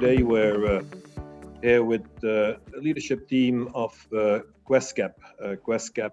today we're here with the leadership team of QuestCap. QuestCap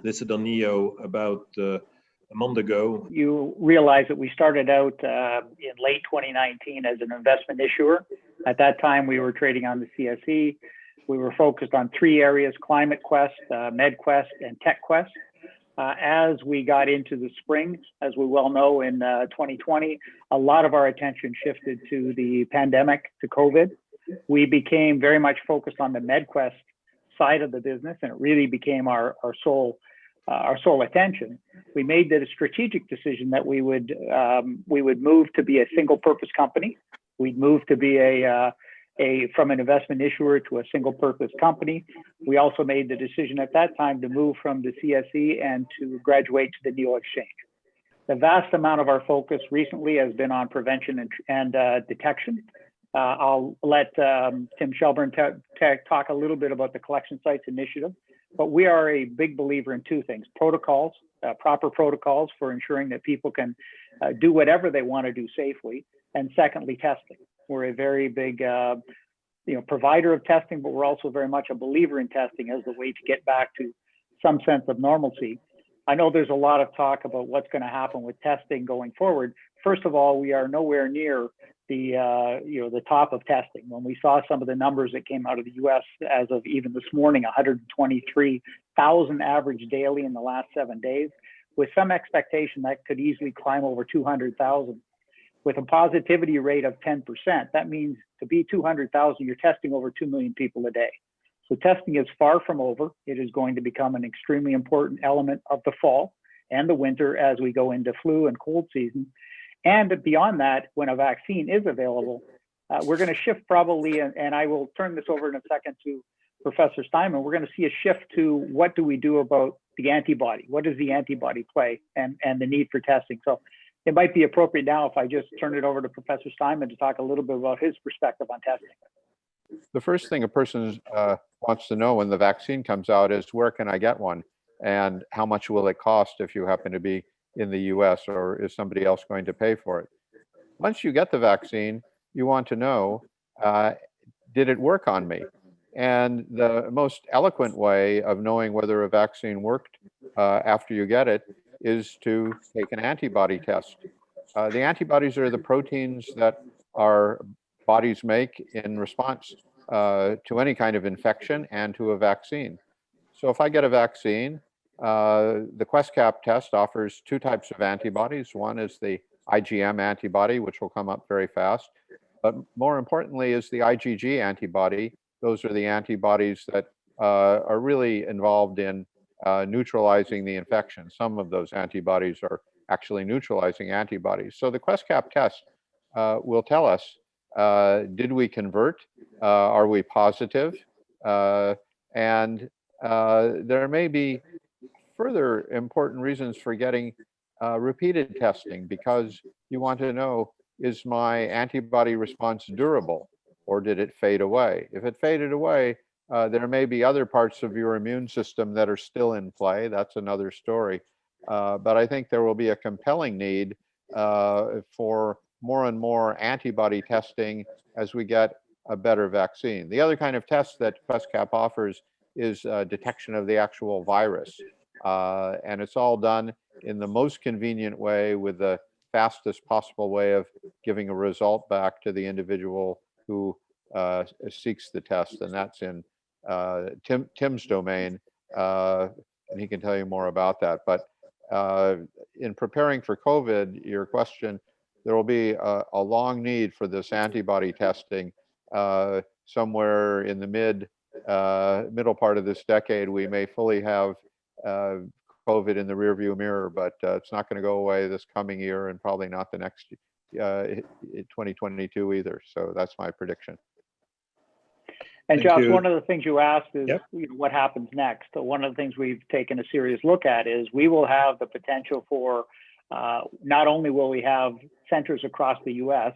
listed on NEO about a month ago. You realize that we started out in late 2019 as an investment issuer. At that time, we were trading on the CSE. We were focused on three areas: ClimateQuest, MedQuest, and TechQuest. As we got into the spring, as we well know, in 2020, a lot of our attention shifted to the pandemic, to COVID. We became very much focused on the MedQuest side of the business, and it really became our sole attention. We made the strategic decision that we would move to be a single-purpose company. We'd move to be from an investment issuer to a single-purpose company. We also made the decision at that time to move from the CSE and to graduate to the NEO Exchange. The vast amount of our focus recently has been on prevention and detection. I'll let Tim Shelburne talk a little bit about the collection sites initiative, but we are a big believer in two things: protocols, proper protocols for ensuring that people can do whatever they want to do safely, and secondly, testing. We're a very big provider of testing, but we're also very much a believer in testing as the way to get back to some sense of normalcy. I know there's a lot of talk about what's going to happen with testing going forward. First of all, we are nowhere near the top of testing. When we saw some of the numbers that came out of the U.S. as of even this morning, 123,000 average daily in the last 7 days, with some expectation that could easily climb over 200,000. With a positivity rate of 10%, that means to be 200,000, you're testing over 2 million people a day. So testing is far from over. It is going to become an extremely important element of the fall and the winter as we go into flu and cold season. And beyond that, when a vaccine is available, we're going to shift probably, and I will turn this over in a second to Professor Steinman. We're going to see a shift to what do we do about the antibody? What does the antibody play and the need for testing? So it might be appropriate now if I just turn it over to Professor Steinman to talk a little bit about his perspective on testing. The first thing a person wants to know when the vaccine comes out is, where can I get one? And how much will it cost if you happen to be in the US, or is somebody else going to pay for it? Once you get the vaccine, you want to know, did it work on me? And the most eloquent way of knowing whether a vaccine worked after you get it is to take an antibody test. The antibodies are the proteins that our bodies make in response to any kind of infection and to a vaccine. So if I get a vaccine, the QuestCap test offers two types of antibodies. One is the IgM antibody, which will come up very fast. But more importantly is the IgG antibody. Those are the antibodies that are really involved in neutralizing the infection. Some of those antibodies are actually neutralizing antibodies. So the QuestCap test will tell us, did we convert? Are we positive? And there may be further important reasons for getting repeated testing, because you want to know, is my antibody response durable, or did it fade away? If it faded away, there may be other parts of your immune system that are still in play. That's another story. But I think there will be a compelling need for more and more antibody testing as we get a better vaccine. The other kind of test that QuestCap offers is detection of the actual virus. And it's all done in the most convenient way, with the fastest possible way of giving a result back to the individual who seeks the test. And that's in Tim's domain, and he can tell you more about that. But in preparing for COVID, your question, there will be a long need for this antibody testing. Somewhere in the middle part of this decade, we may fully have COVID in the rearview mirror, but it's not going to go away this coming year, and probably not the next 2022 either. So that's my prediction. And Josh, one of the things you asked is, what happens next? So one of the things we've taken a serious look at is we will have the potential for, not only will we have centers across the US,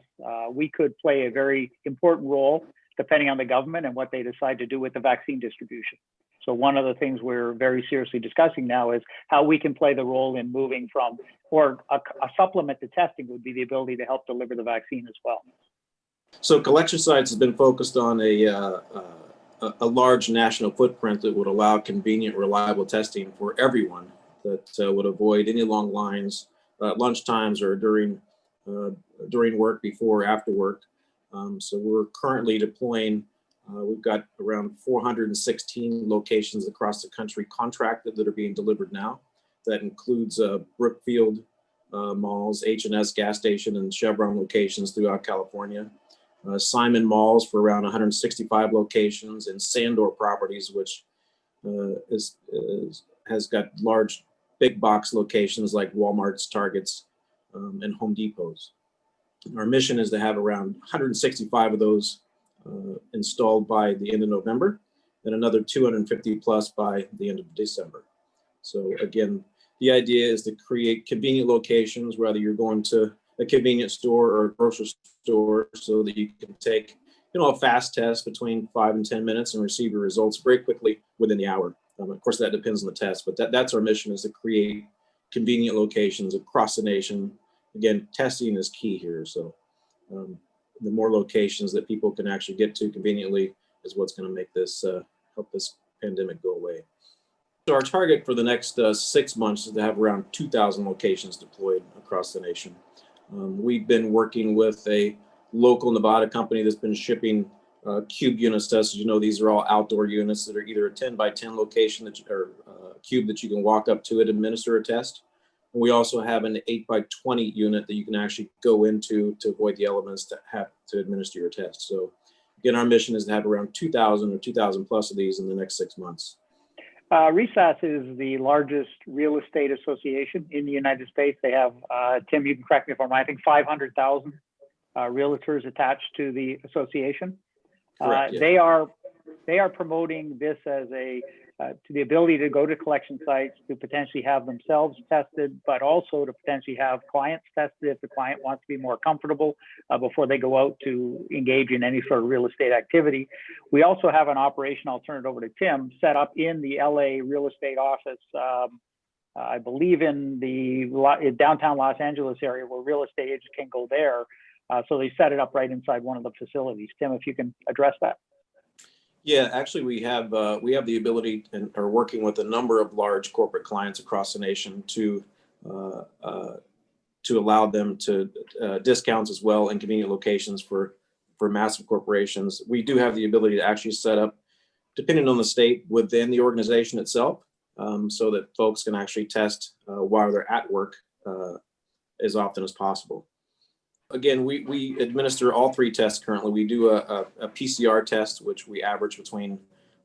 we could play a very important role depending on the government and what they decide to do with the vaccine distribution. So one of the things we're very seriously discussing now is how we can play the role in moving from, or a supplement to testing would be the ability to help deliver the vaccine as well. So collection sites has been focused on a large national footprint that would allow convenient, reliable testing for everyone, that would avoid any long lines, lunch times, or during work, before or after work. So we're currently deploying. We've got around 416 locations across the country contracted that are being delivered now. That includes Brookfield malls, H&S gas station, and Chevron locations throughout California. Simon Malls for around 165 locations, and Sandor Properties, which has got large big box locations like Walmart's, Target's, and Home Depot's. Our mission is to have around 165 of those installed by the end of November, and another 250 plus by the end of December. So again, the idea is to create convenient locations, whether you're going to a convenience store or a grocery store, so that you can take, a fast test between 5 and 10 minutes and receive your results very quickly within the hour. Of course, that depends on the test, but that's our mission, is to create convenient locations across the nation. Again, testing is key here. So the more locations that people can actually get to conveniently is what's going to make this help this pandemic go away. So our target for the next 6 months is to have around 2,000 locations deployed across the nation. We've been working with a local Nevada company that's been shipping cube units to us. As you know, these are all outdoor units that are either a 10 by 10 location or cube that you can walk up to it and administer a test. And we also have an 8 by 20 unit that you can actually go into to avoid the elements to have to administer your test. So again, our mission is to have around 2,000 or 2,000 plus of these in the next 6 months. RESAS is the largest real estate association in the United States. They have, Tim, you can correct me if I'm wrong, I think 500,000 realtors attached to the association. Correct, yeah. They are promoting this as to the ability to go to collection sites, to potentially have themselves tested, but also to potentially have clients tested if the client wants to be more comfortable before they go out to engage in any sort of real estate activity. We also have an operation, I'll turn it over to Tim, set up in the LA real estate office, I believe in downtown Los Angeles area, where real estate agents can go there. So they set it up right inside one of the facilities. Tim, if you can address that. Yeah, actually, we have the ability and are working with a number of large corporate clients across the nation to allow them to discounts as well in convenient locations for massive corporations. We do have the ability to actually set up, depending on the state, within the organization itself, so that folks can actually test while they're at work as often as possible. Again, we administer all 3 tests currently. We do a PCR test, which we average between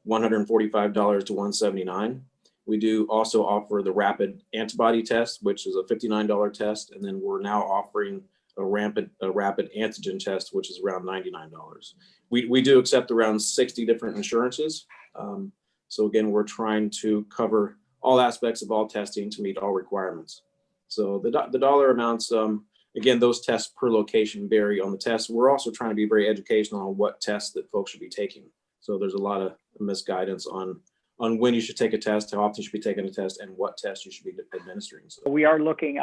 $145 to $179. We do also offer the rapid antibody test, which is a $59 test, and then we're now offering a rapid antigen test, which is around $99. We do accept around 60 different insurances. So again, we're trying to cover all aspects of all testing to meet all requirements. So the dollar amounts. Again, those tests per location vary on the test. We're also trying to be very educational on what tests that folks should be taking. So there's a lot of misguidance on when you should take a test, how often you should be taking a test, and what test you should be administering. So we are looking,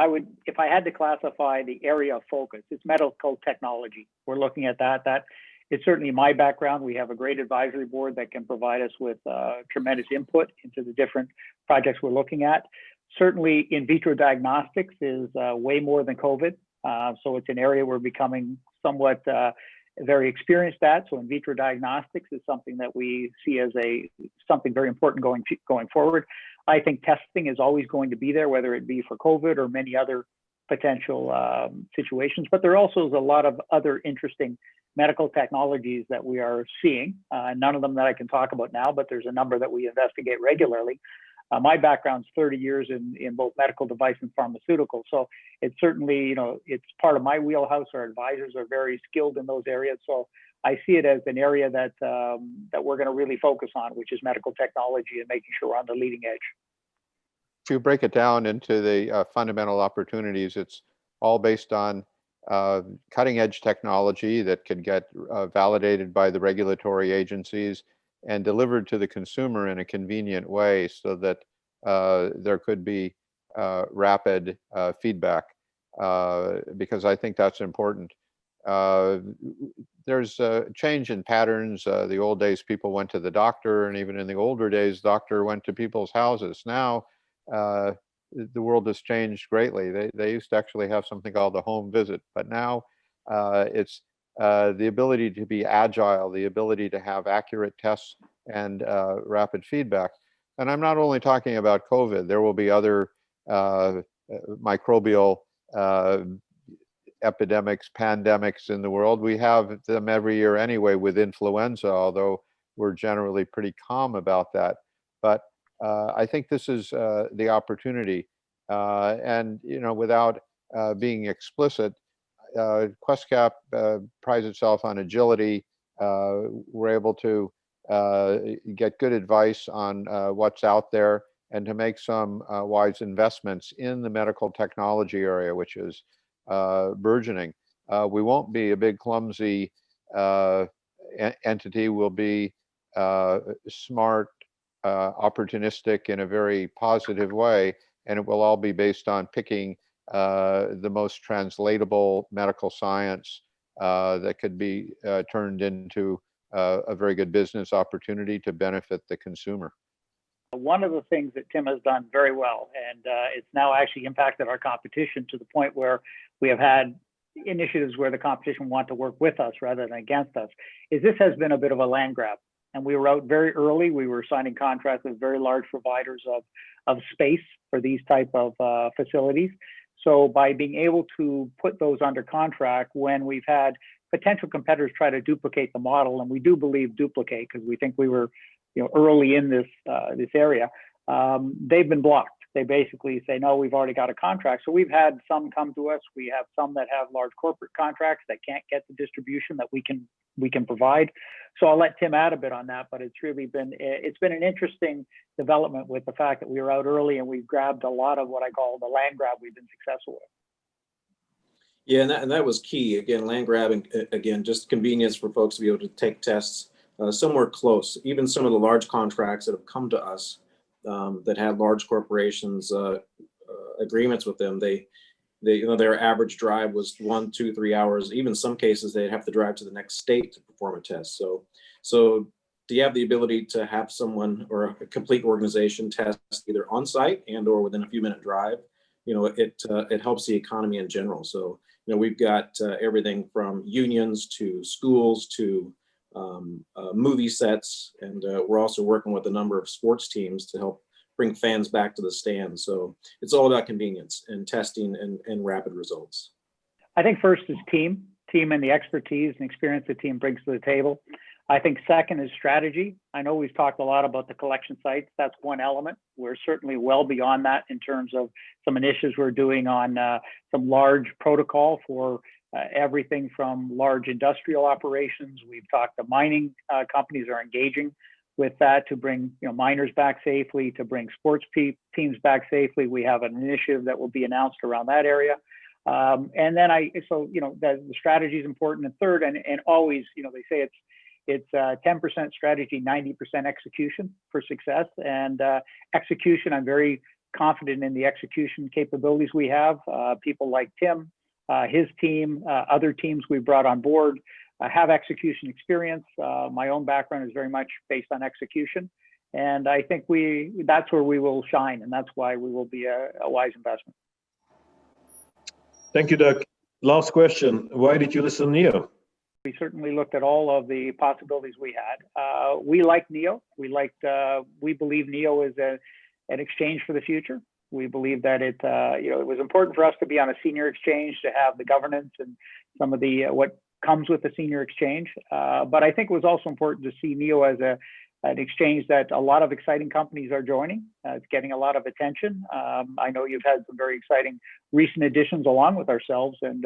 if I had to classify the area of focus, it's medical technology. We're looking at that. That is certainly my background. We have a great advisory board that can provide us with tremendous input into the different projects we're looking at. Certainly in vitro diagnostics is way more than COVID. So it's an area we're becoming somewhat very experienced at. So in vitro diagnostics is something that we see as something very important going forward. I think testing is always going to be there, whether it be for COVID or many other potential situations. But there also is a lot of other interesting medical technologies that we are seeing. None of them that I can talk about now, but there's a number that we investigate regularly. My background's 30 years in both medical device and pharmaceuticals. So it's certainly, it's part of my wheelhouse. Our advisors are very skilled in those areas. So I see it as an area that we're going to really focus on, which is medical technology and making sure we're on the leading edge. If you break it down into the fundamental opportunities, it's all based on cutting edge technology that can get validated by the regulatory agencies and delivered to the consumer in a convenient way, so that there could be rapid feedback, because I think that's important. The there's a change in patterns. The old days, people went to the doctor, and even in the older days, doctor went to people's houses. Now, the world has changed greatly. They used to actually have something called the home visit, but now it's the ability to be agile, the ability to have accurate tests and rapid feedback. And I'm not only talking about COVID. There will be other microbial epidemics, pandemics in the world. We have them every year anyway with influenza, although we're generally pretty calm about that. But I think this is the opportunity. And, you know, without being explicit, QuestCap prides itself on agility. We're able to get good advice on what's out there and to make some wise investments in the medical technology area, which is burgeoning. We won't be a big clumsy entity. We'll be smart, opportunistic in a very positive way, and it will all be based on picking the most translatable medical science that could be turned into a very good business opportunity to benefit the consumer. One of the things that Tim has done very well, and it's now actually impacted our competition to the point where we have had initiatives where the competition want to work with us rather than against us, is this has been a bit of a land grab. And we were out very early. We were signing contracts with very large providers of space for these type of facilities. So by being able to put those under contract when we've had potential competitors try to duplicate the model, and we do believe duplicate because we think we were early in this area, they've been blocked. They basically say, no, we've already got a contract. So we've had some come to us. We have some that have large corporate contracts that can't get the distribution that we can provide. So I'll let Tim add a bit on that, but it's really been an interesting development with the fact that we were out early and we've grabbed a lot of what I call the land grab we've been successful with. Yeah, and that was key. Again, land grabbing, again, just convenience for folks to be able to take tests somewhere close. Even some of the large contracts that have come to us that had large corporations agreements with them, their average drive was 1, 2, 3 hours. Even some cases they'd have to drive to the next state to perform a test. So do you have the ability to have someone or a complete organization test either on site and or within a few minute drive? It helps the economy in general. So we've got everything from unions to schools to movie sets, and we're also working with a number of sports teams to help bring fans back to the stands. So it's all about convenience and testing and rapid results. I think first is team and the expertise and experience the team brings to the table. I think second is strategy. I know we've talked a lot about the collection sites. That's one element. We're certainly well beyond that in terms of some initiatives we're doing on some large protocol for everything from large industrial operations. We've talked to mining companies are engaging with that to bring miners back safely, to bring sports teams back safely. We have an initiative that will be announced around that area. And then the strategy is important. And third, and always, they say it's 10% strategy, 90% execution for success. And execution, I'm very confident in the execution capabilities we have. People like Tim, his team, other teams we brought on board have execution experience. My own background is very much based on execution. And I think that's where we will shine. And that's why we will be a wise investment. Thank you, Doug. Last question. Why did you listen to NEO? We certainly looked at all of the possibilities we had. We like NEO. We believe NEO is an exchange for the future. We believe that it was important for us to be on a senior exchange, to have the governance and some of the what comes with the senior exchange. But I think it was also important to see NEO as an exchange that a lot of exciting companies are joining. It's getting a lot of attention. I know you've had some very exciting recent additions along with ourselves, and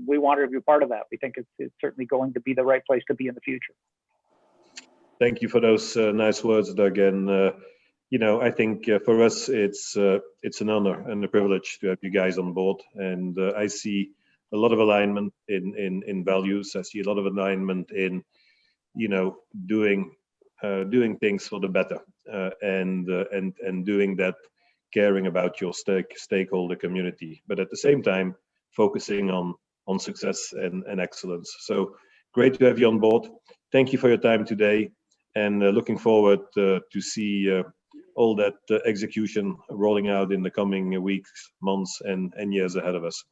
we wanted to be part of that. We think it's certainly going to be the right place to be in the future. Thank you for those nice words, Doug. And I think for us, it's an honor and a privilege to have you guys on board. And I see a lot of alignment in values. I see a lot of alignment in, doing things for the better and doing that, caring about your stakeholder community, but at the same time focusing on success and excellence. So great to have you on board. Thank you for your time today, and looking forward to see all that execution rolling out in the coming weeks, months, and years ahead of us.